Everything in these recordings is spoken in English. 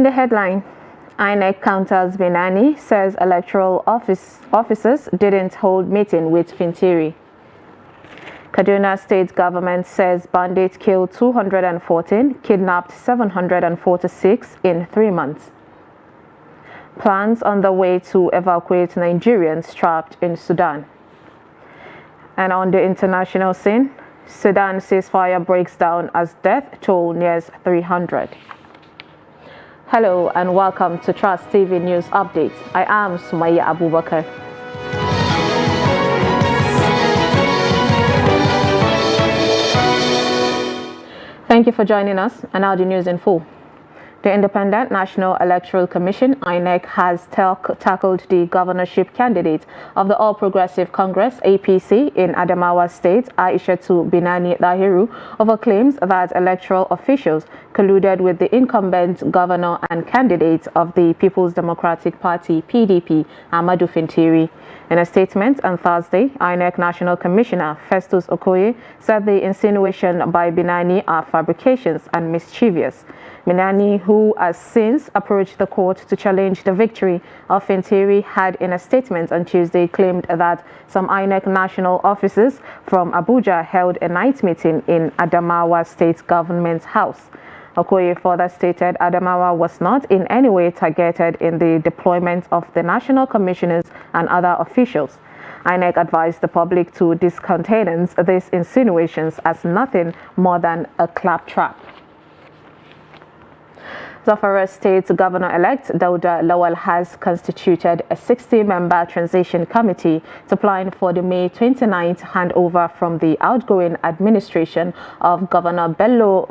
In the headline, INEC counters Binani, says electoral officers didn't hold meeting with Fintiri. Kaduna State government says bandits killed 214, kidnapped 746 in 3 months. Plans on the way to evacuate Nigerians trapped in Sudan. And on the international scene, Sudan ceasefire breaks down as death toll nears 300. Hello and welcome to Trust TV News Update. I am Sumaya Abubakar. Thank you for joining us, and now the news in full. The Independent National Electoral Commission, INEC, has tackled the governorship candidate of the All Progressive Congress, APC, in Adamawa State, Aishatu Binani Dahiru, over claims that electoral officials colluded with the incumbent governor and candidate of the People's Democratic Party, PDP, Ahmadu Fintiri. In a statement on Thursday, INEC National Commissioner Festus Okoye said the insinuation by Binani are fabrications and mischievous. Binani, who has since approached the court to challenge the victory of Fintiri, had in a statement on Tuesday claimed that some INEC national officers from Abuja held a night meeting in Adamawa State Government House. Okoye further stated Adamawa was not in any way targeted in the deployment of the national commissioners and other officials. INEC advised the public to discountenance these insinuations as nothing more than a claptrap. Zamfara State Governor-elect Dauda Lawal has constituted a 60-member transition committee to plan for the May 29th handover from the outgoing administration of Governor Bello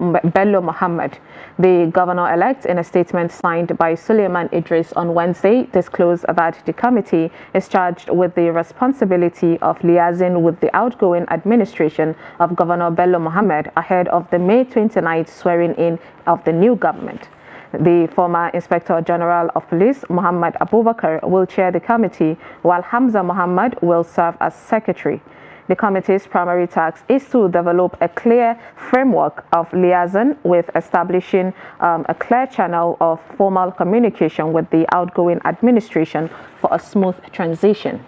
Muhammad. The governor-elect, in a statement signed by Suleiman Idris on Wednesday, disclosed that the committee is charged with the responsibility of liaising with the outgoing administration of Governor Bello Muhammad ahead of the May 29th swearing-in of the new government. The former Inspector General of Police, Muhammad Abubakar, will chair the committee, while Hamza Muhammad will serve as secretary. The committee's primary task is to develop a clear framework of liaison with establishing a clear channel of formal communication with the outgoing administration for a smooth transition.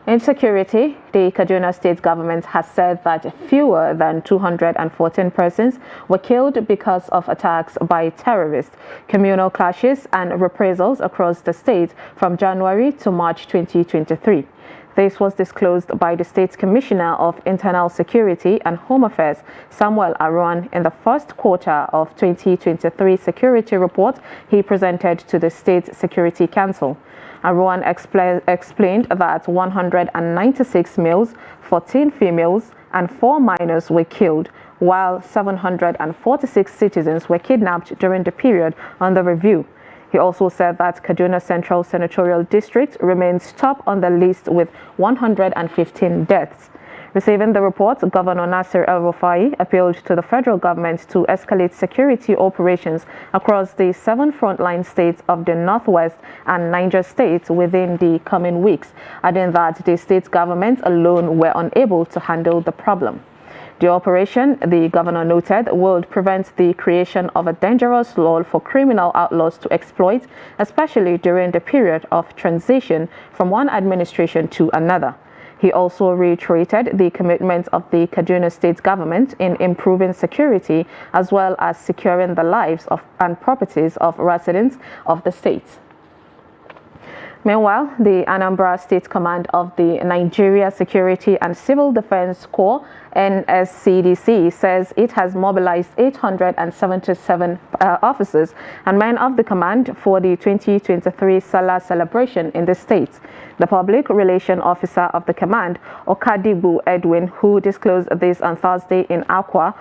In security, the Kaduna State government has said that fewer than 214 persons were killed because of attacks by terrorists, communal clashes and reprisals across the state from January to March 2023. This was disclosed by the State's Commissioner of Internal Security and Home Affairs, Samuel Aruan, in the first quarter of 2023 security report he presented to the State Security Council. Aruan explained that 196 males, 14 females, and 4 minors were killed, while 746 citizens were kidnapped during the period under review. He also said that Kaduna Central Senatorial District remains top on the list with 115 deaths. Receiving the report, Governor Nasir El-Rufai appealed to the federal government to escalate security operations across the 7 frontline states of the Northwest and Niger states within the coming weeks, adding that the state governments alone were unable to handle the problem. The operation, the governor noted, would prevent the creation of a dangerous lull for criminal outlaws to exploit, especially during the period of transition from one administration to another. He also reiterated the commitment of the Kaduna State government in improving security as well as securing the lives and properties of residents of the state. Meanwhile, the Anambra State Command of the Nigeria Security and Civil Defense Corps, NSCDC, says it has mobilized 877 officers and men of the command for the 2023 Salah celebration in the state. The public relation officer of the command, Okadibu Edwin, who disclosed this on Thursday in Akwa,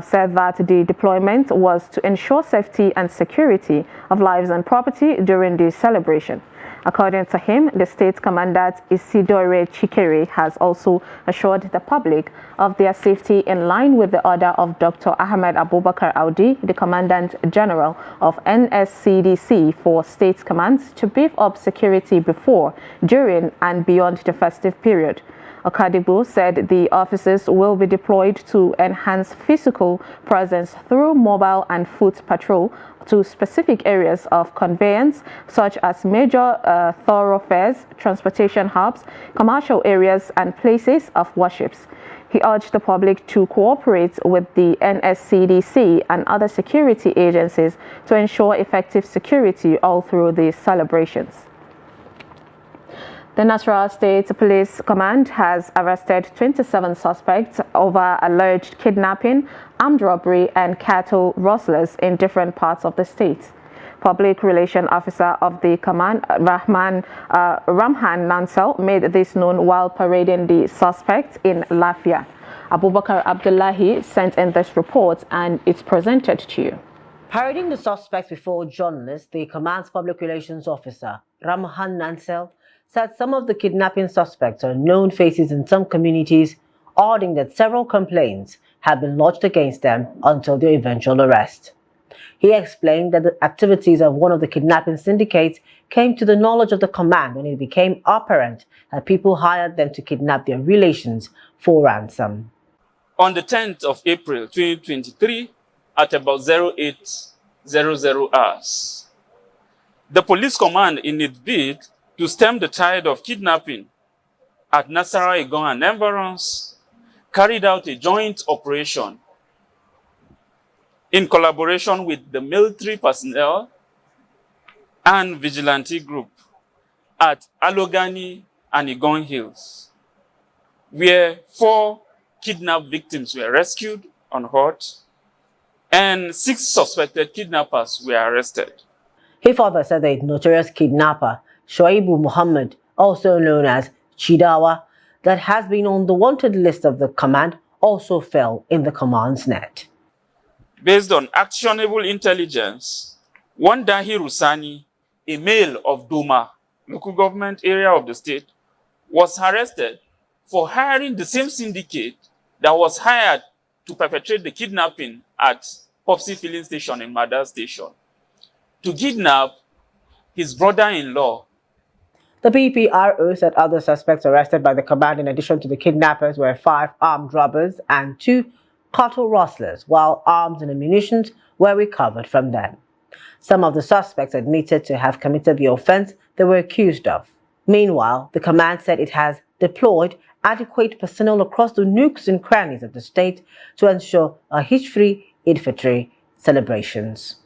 said that the deployment was to ensure safety and security of lives and property during the celebration. According to him, the state commandant Isidore Chikere has also assured the public of their safety in line with the order of Dr. Ahmed Abubakar Audi, the Commandant General of NSCDC, for state commands to beef up security before, during and beyond the festive period. Okadibu said the officers will be deployed to enhance physical presence through mobile and foot patrol to specific areas of conveyance, such as major thoroughfares, transportation hubs, commercial areas, and places of worships. He urged the public to cooperate with the NSCDC and other security agencies to ensure effective security all through the celebrations. The Nasarawa State Police Command has arrested 27 suspects over alleged kidnapping, armed robbery, and cattle rustlers in different parts of the state. Public Relations Officer of the command, Ramhan Nansel, made this known while parading the suspects in Lafia. Abubakar Abdullahi sent in this report and it's presented to you. Parading the suspects before journalists, the command's Public Relations Officer, Ramhan Nansel, said some of the kidnapping suspects are known faces in some communities, adding that several complaints have been lodged against them until their eventual arrest. He explained that the activities of one of the kidnapping syndicates came to the knowledge of the command when it became apparent that people hired them to kidnap their relations for ransom. On the 10th of April 2023, at about 0800 hours, the police command, in its bid to stem the tide of kidnapping at Nasarawa, Igon and environs, carried out a joint operation in collaboration with the military personnel and vigilante group at Alogani and Igon Hills, where 4 kidnapped victims were rescued unhurt and 6 suspected kidnappers were arrested. He further said the notorious kidnapper, Shoaibu Muhammad, also known as Chidawa, that has been on the wanted list of the command, also fell in the command's net. Based on actionable intelligence, one Dahi Rusani, a male of Duma, local government area of the state, was arrested for hiring the same syndicate that was hired to perpetrate the kidnapping at Popsy Filling Station in Madar Station, to kidnap his brother-in-law. The PPRO said other suspects arrested by the command in addition to the kidnappers were 5 armed robbers and 2 cattle rustlers, while arms and ammunition were recovered from them. Some of the suspects admitted to have committed the offense they were accused of. Meanwhile, the command said it has deployed adequate personnel across the nooks and crannies of the state to ensure a hitch-free Eid-Fitr celebrations.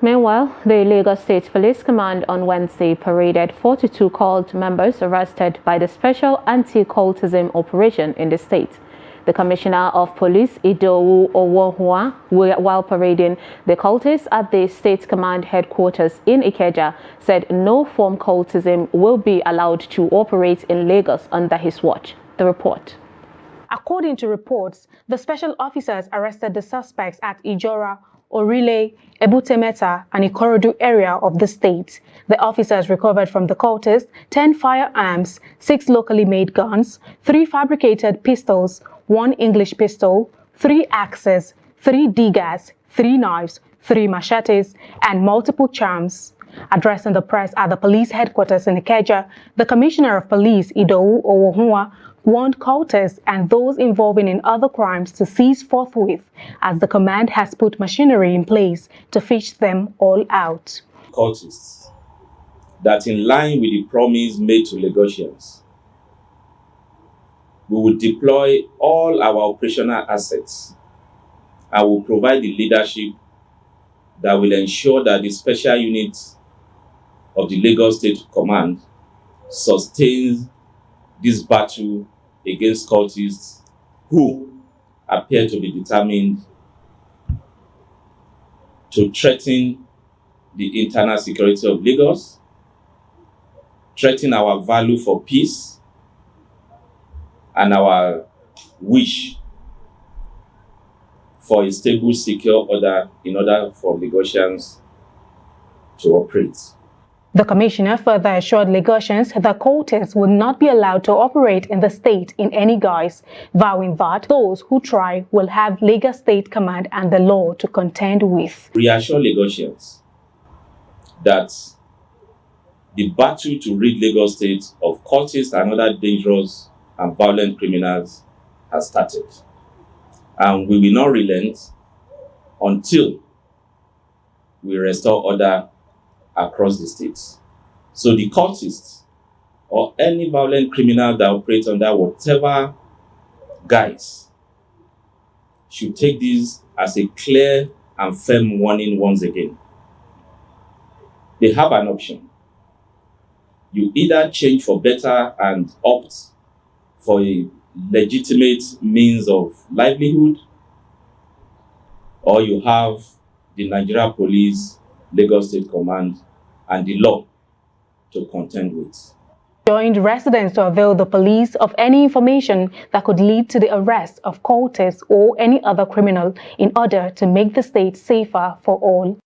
Meanwhile, the Lagos State Police Command on Wednesday paraded 42 cult members arrested by the Special Anti-Cultism Operation in the state. The Commissioner of Police, Idowu Owohua, while parading the cultists at the State Command headquarters in Ikeja, said no form cultism will be allowed to operate in Lagos under his watch. The report. According to reports, the special officers arrested the suspects at Ijora, Orile, Ebutemeta, and Ikorodu area of the state. The officers recovered from the cultists 10 firearms, 6 locally made guns, 3 fabricated pistols, 1 English pistol, 3 axes, 3 daggers, 3 knives, 3 machetes, and multiple charms. Addressing the press at the police headquarters in Ikeja, the Commissioner of Police, Idowu Owohua, warned cultists and those involving in other crimes to cease forthwith, as the command has put machinery in place to fish them all out. Cultists, that in line with the promise made to Lagosians, we will deploy all our operational assets and will provide the leadership that will ensure that the special units of the Lagos State Command sustains this battle against cultists who appear to be determined to threaten the internal security of Lagos, threaten our value for peace, and our wish for a stable, secure order in order for Lagosians to operate. The Commissioner further assured Lagosians that cultists would not be allowed to operate in the state in any guise, vowing that those who try will have Lagos State Command and the law to contend with. Reassure Lagosians that the battle to rid Lagos State of cultists and other dangerous and violent criminals has started. And we will not relent until we restore order across the states. So the cultists or any violent criminal that operates under whatever guise should take this as a clear and firm warning once again. They have an option. You either change for better and opt for a legitimate means of livelihood, or you have the Nigeria Police, Lagos State Command, and the law to contend with. Joined residents to avail the police of any information that could lead to the arrest of cultists or any other criminal in order to make the state safer for all.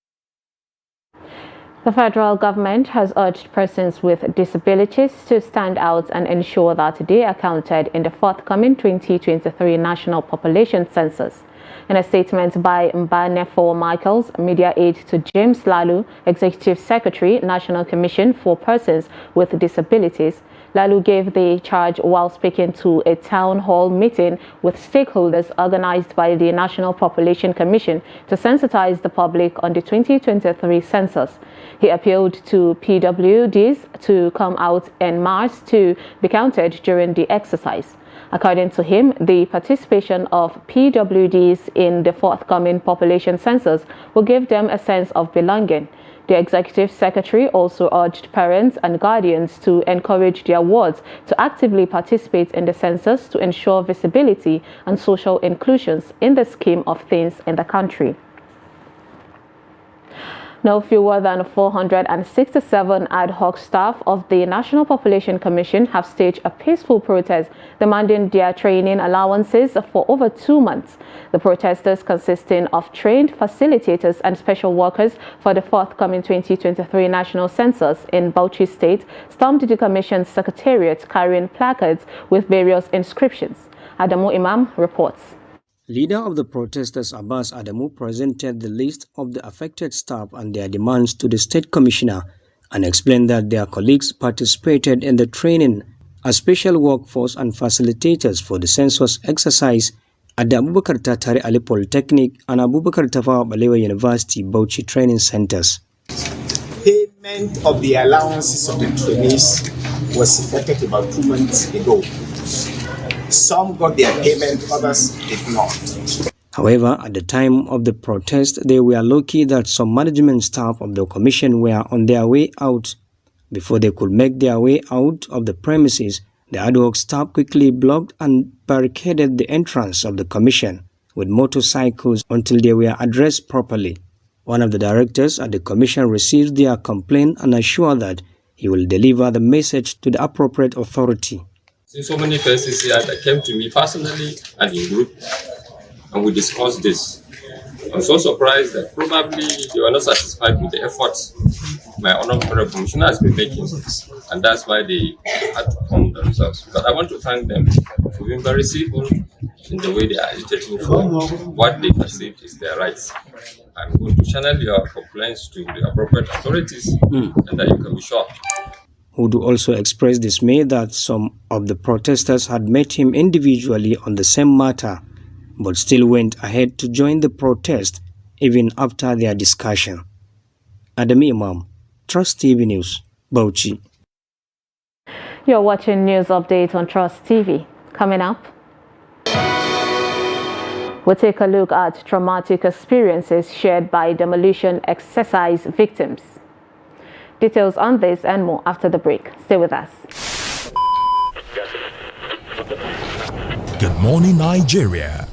The federal government has urged persons with disabilities to stand out and ensure that they are counted in the forthcoming 2023 National Population Census. In a statement by Mbanefo Michaels, media aide to James Lalu, Executive Secretary, National Commission for Persons with Disabilities, Lalu gave the charge while speaking to a town hall meeting with stakeholders organized by the National Population Commission to sensitize the public on the 2023 census. He appealed to PWDs to come out en masse to be counted during the exercise. According to him, the participation of PWDs in the forthcoming population census will give them a sense of belonging. The Executive Secretary also urged parents and guardians to encourage their wards to actively participate in the census to ensure visibility and social inclusions in the scheme of things in the country. No fewer than 467 ad hoc staff of the National Population Commission have staged a peaceful protest demanding their training allowances for over 2 months. The protesters, consisting of trained facilitators and special workers for the forthcoming 2023 National Census in Bauchi State, stormed the Commission's secretariat carrying placards with various inscriptions. Adamu Imam reports. Leader of the protesters, Abbas Adamu, presented the list of the affected staff and their demands to the State Commissioner and explained that their colleagues participated in the training as special workforce and facilitators for the census exercise at the Abubakar Tatari Ali Polytechnic and Abubakar Tafawa Balewa University Bauchi training centers. Payment of the allowances of the trainees was effected about 2 months ago. Some got their payment, others did not. However, at the time of the protest, they were lucky that some management staff of the commission were on their way out. Before they could make their way out of the premises, the ad hoc staff quickly blocked and barricaded the entrance of the commission with motorcycles until they were addressed properly. One of the directors at the commission received their complaint and assured that he will deliver the message to the appropriate authority. Since so many persons here that came to me personally and in group, and we discussed this. I'm so surprised that probably they were not satisfied with the efforts my honorable commissioner has been making, and that's why they had to come themselves. But I want to thank them for being very civil in the way they are agitating for what they perceive is their rights. I'm going to channel your complaints to the appropriate authorities, and that you can be sure. Hudu also expressed dismay that some of the protesters had met him individually on the same matter, but still went ahead to join the protest even after their discussion. Adam Imam, Trust TV News, Bauchi. You're watching News Update on Trust TV. Coming up, we'll take a look at traumatic experiences shared by demolition exercise victims. Details on this and more after the break. Stay with us. Good morning, Nigeria.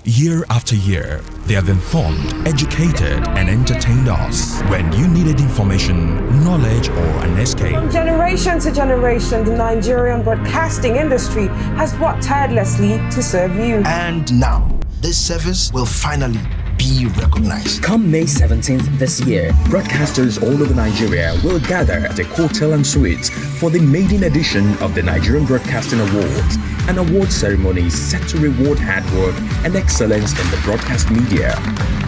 Year after year, they have informed, educated, and entertained us. When you needed information, knowledge, or an escape. From generation to generation, the Nigerian broadcasting industry has worked tirelessly to serve you. And now, this service will finally be recognized. Come May 17th this year, broadcasters all over Nigeria will gather at a hotel and suites for the maiden edition of the Nigerian Broadcasting Awards, an award ceremony set to reward hard work and excellence in the broadcast media.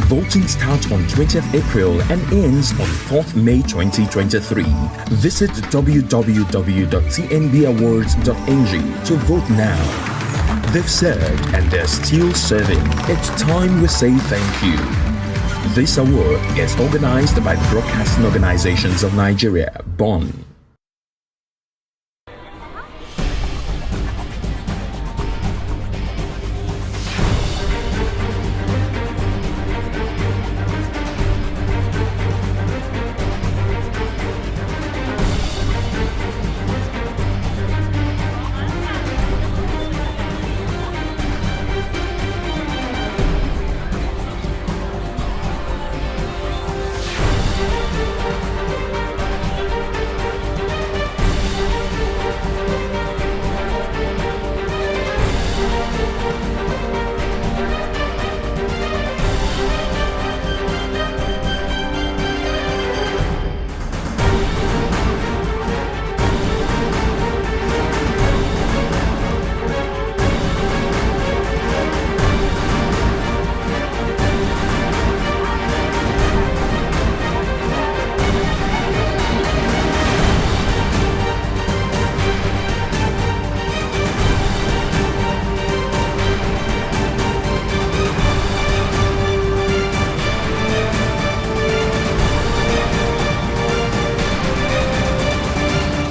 Voting starts on 20th April and ends on 4th May 2023. Visit www.tnbawards.ng to vote now. They've served and they're still serving. It's time we say thank you. This award is organized by the Broadcasting Organizations of Nigeria, Bonn.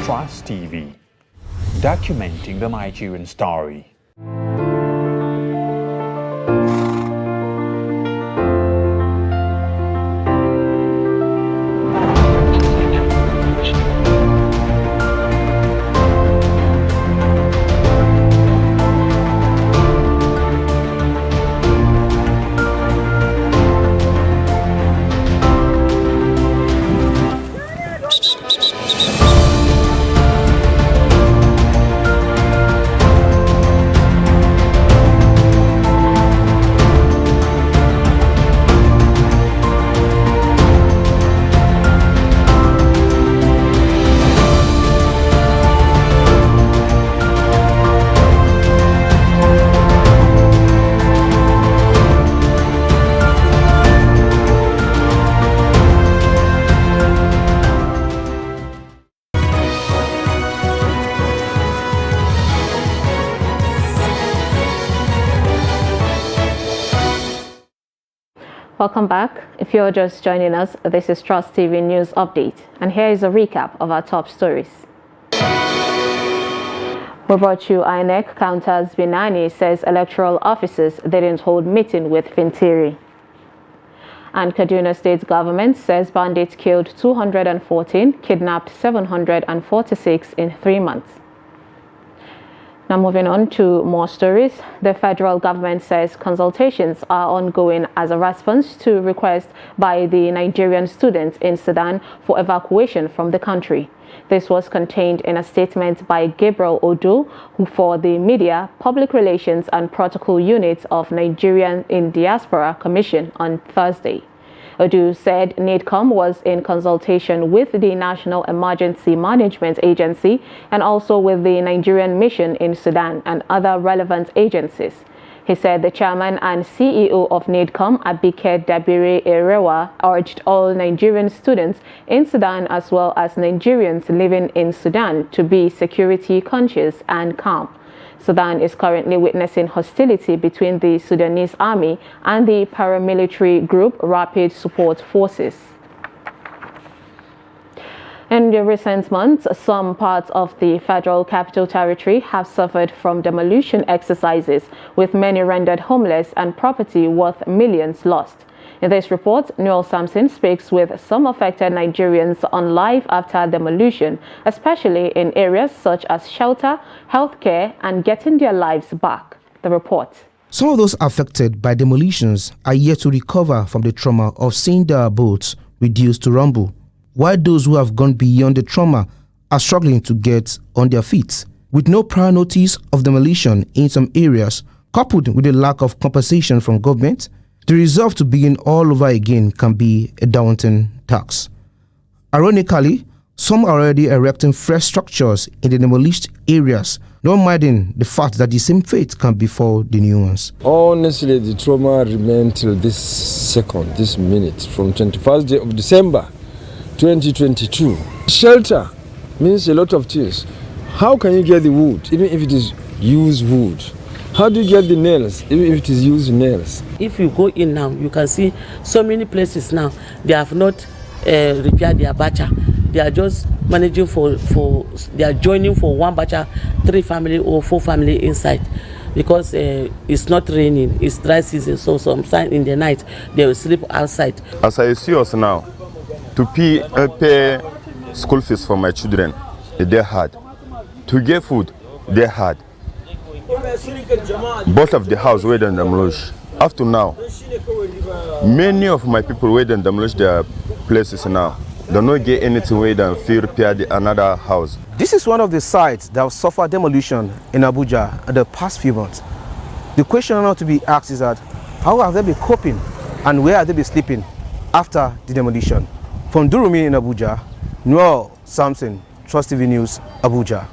Trust TV, documenting the Nigerian story. Welcome back. If you're just joining us, this is Trust TV News Update, and here is a recap of our top stories. We brought you INEC counters Binani says electoral officers didn't hold meeting with Fintiri. And Kaduna State government says bandits killed 214, kidnapped 746 in 3 months. Now moving on to more stories, the federal government says consultations are ongoing as a response to requests by the Nigerian students in Sudan for evacuation from the country. This was contained in a statement by Gabriel Odo, who for the Media, Public Relations and Protocol Unit of Nigerian in Diaspora Commission on Thursday. Odu said NIDCOM was in consultation with the National Emergency Management Agency and also with the Nigerian Mission in Sudan and other relevant agencies. He said the chairman and CEO of NIDCOM, Abike Dabire Erewa, urged all Nigerian students in Sudan as well as Nigerians living in Sudan to be security conscious and calm. Sudan is currently witnessing hostility between the Sudanese army and the paramilitary group Rapid Support Forces. In the recent months, some parts of the Federal Capital Territory have suffered from demolition exercises, with many rendered homeless and property worth millions lost. In this report, Noel Sampson speaks with some affected Nigerians on life after demolition, especially in areas such as shelter, healthcare, and getting their lives back. The report. Some of those affected by demolitions are yet to recover from the trauma of seeing their abodes reduced to rubble, while those who have gone beyond the trauma are struggling to get on their feet. With no prior notice of demolition in some areas, coupled with the lack of compensation from government, The resolve to begin all over again can be a daunting task. Ironically, some are already erecting fresh structures in the demolished areas, not minding the fact that the same fate can befall the new ones. Honestly, the trauma remains till this second, this minute, from 21st day of December 2022. Shelter means a lot of things. How can you get the wood, even if it is used wood? How do you get the nails, even if it is used nails? If you go in now, you can see so many places now, they have not repaired their bacha. They are just managing they are joining for one bacha, 3 family or 4 family inside. Because it's not raining, it's dry season, so sometimes in the night, they will sleep outside. As I see us now, to pay school fees for my children, they're hard. To get food, they're hard. Both of the house were demolished. Up to now, many of my people were demolished their places now. They don't get anything where they feel repair another house. This is one of the sites that have suffered demolition in Abuja in the past few months. The question now to be asked is that how have they been coping and where have they been sleeping after the demolition? From Durumi in Abuja, Noel Samson, Trust TV News, Abuja.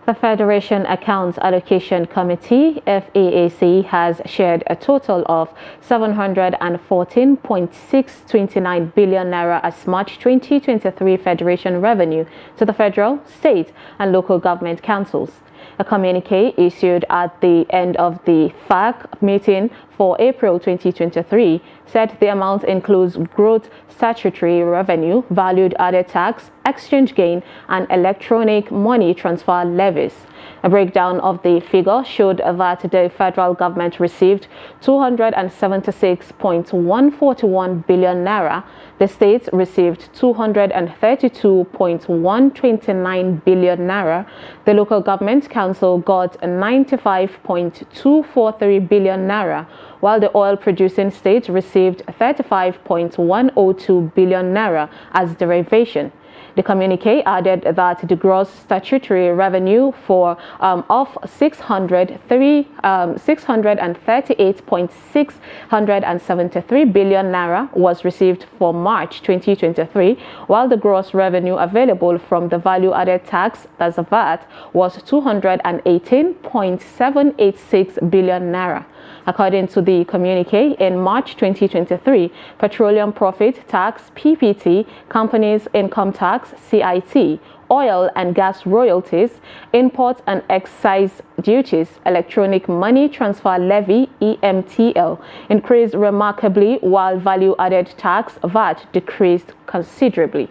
The Federation Accounts Allocation Committee, FAAC, has shared a total of 714.629 billion naira as March 2023 Federation revenue to the federal, state, and local government councils. A communique issued at the end of the FAC meeting for April 2023 said the amount includes gross statutory revenue, value-added tax, exchange gain, and electronic money transfer levies. A breakdown of the figure showed that the federal government received 276.141 billion naira, the states received 232.129 billion naira, the local government council got 95.243 billion naira, while the oil-producing state received 35.102 billion naira as derivation. The communique added that the gross statutory revenue of 638.673 billion naira was received for March 2023, while the gross revenue available from the value-added tax, that's VAT, was 218.786 billion naira. According to the communique, in March 2023, petroleum profit tax, PPT, companies income tax, CIT, oil and gas royalties, import and excise duties, electronic money transfer levy, EMTL, increased remarkably, while value-added tax, VAT, decreased considerably.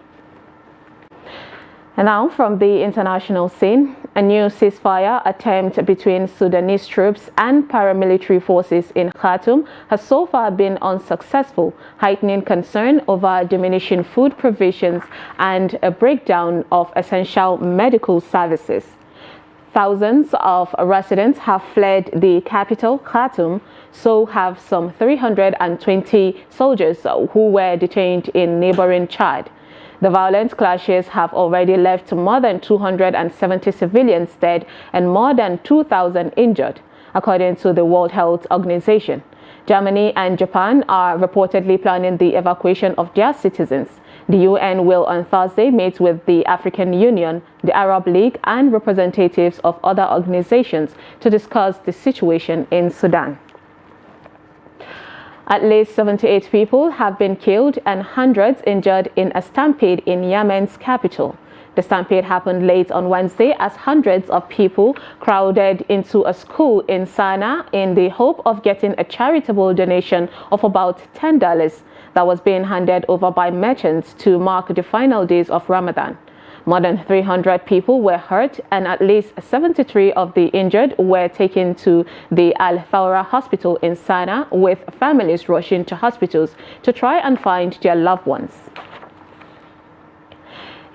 And now from the international scene, a new ceasefire attempt between Sudanese troops and paramilitary forces in Khartoum has so far been unsuccessful, heightening concern over diminishing food provisions and a breakdown of essential medical services. Thousands of residents have fled the capital, Khartoum, so have some 320 soldiers who were detained in neighboring Chad. The violent clashes have already left more than 270 civilians dead and more than 2,000 injured, according to the World Health Organization. Germany and Japan are reportedly planning the evacuation of their citizens. The UN will on Thursday meet with the African Union, the Arab League, and representatives of other organizations to discuss the situation in Sudan. At least 78 people have been killed and hundreds injured in a stampede in Yemen's capital. The stampede happened late on Wednesday as hundreds of people crowded into a school in Sana'a in the hope of getting a charitable donation of about $10 that was being handed over by merchants to mark the final days of Ramadan. More than 300 people were hurt and at least 73 of the injured were taken to the Al Thawra hospital in Sana'a, with families rushing to hospitals to try and find their loved ones.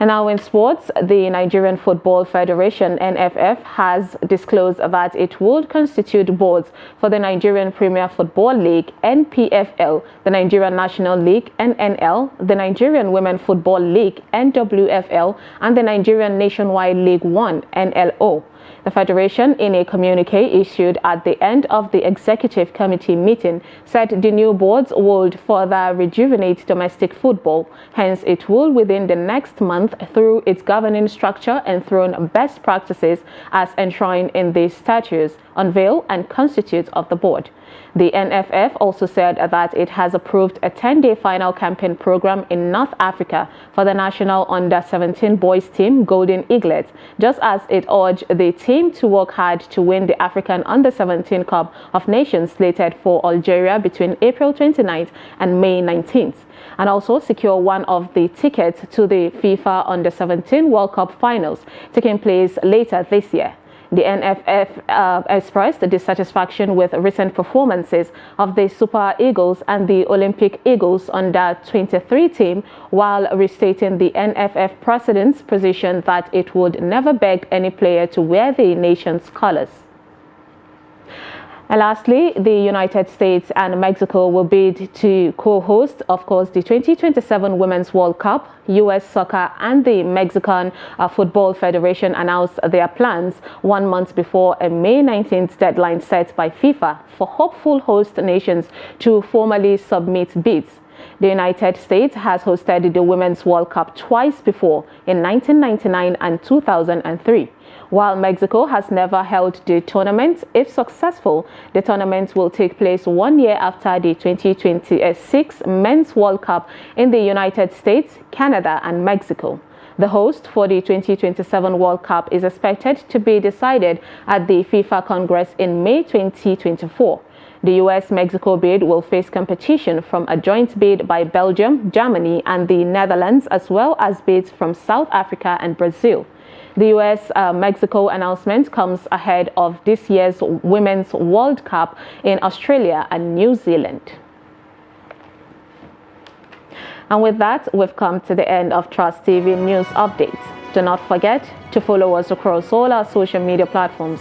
And now in sports, the Nigerian Football Federation, NFF, has disclosed that it would constitute boards for the Nigerian Premier Football League, NPFL, the Nigerian National League, NNL, the Nigerian Women Football League, NWFL, and the Nigerian Nationwide League 1, NLO. The Federation, in a communique issued at the end of the Executive Committee meeting, said the new boards would further rejuvenate domestic football. Hence, it will, within the next month, through its governing structure, enthrone best practices as enshrined in the statutes, unveil and constitute of the board. The NFF also said that it has approved a 10-day final campaign program in North Africa for the national under-17 boys team Golden Eaglets, just as it urged the team to work hard to win the African Under-17 Cup of Nations slated for Algeria between April 29th and May 19th, and also secure one of the tickets to the FIFA Under-17 World Cup finals taking place later this year. The NFF expressed dissatisfaction with recent performances of the Super Eagles and the Olympic Eagles under-23 team, while restating the NFF president's position that it would never beg any player to wear the nation's colors. And lastly, the United States and Mexico will bid to co-host, of course, the 2027 Women's World Cup. U.S. Soccer and the Mexican Football Federation announced their plans 1 month before a May 19th deadline set by FIFA for hopeful host nations to formally submit bids. The United States has hosted the Women's World Cup twice before, in 1999 and 2003. While Mexico has never held the tournament, if successful, the tournament will take place 1 year after the 2026 Men's World Cup in the United States, Canada, and Mexico. The host for the 2027 World Cup is expected to be decided at the FIFA Congress in May 2024. The US-Mexico bid will face competition from a joint bid by Belgium, Germany, and the Netherlands, as well as bids from South Africa and Brazil. The US-Mexico announcement comes ahead of this year's Women's World Cup in Australia and New Zealand. And with that, we've come to the end of Trust TV News Updates. Do not forget to follow us across all our social media platforms.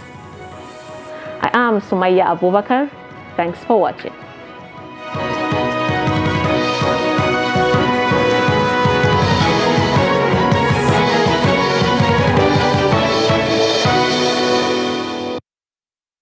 I am Sumaya Abubakar. Thanks for watching.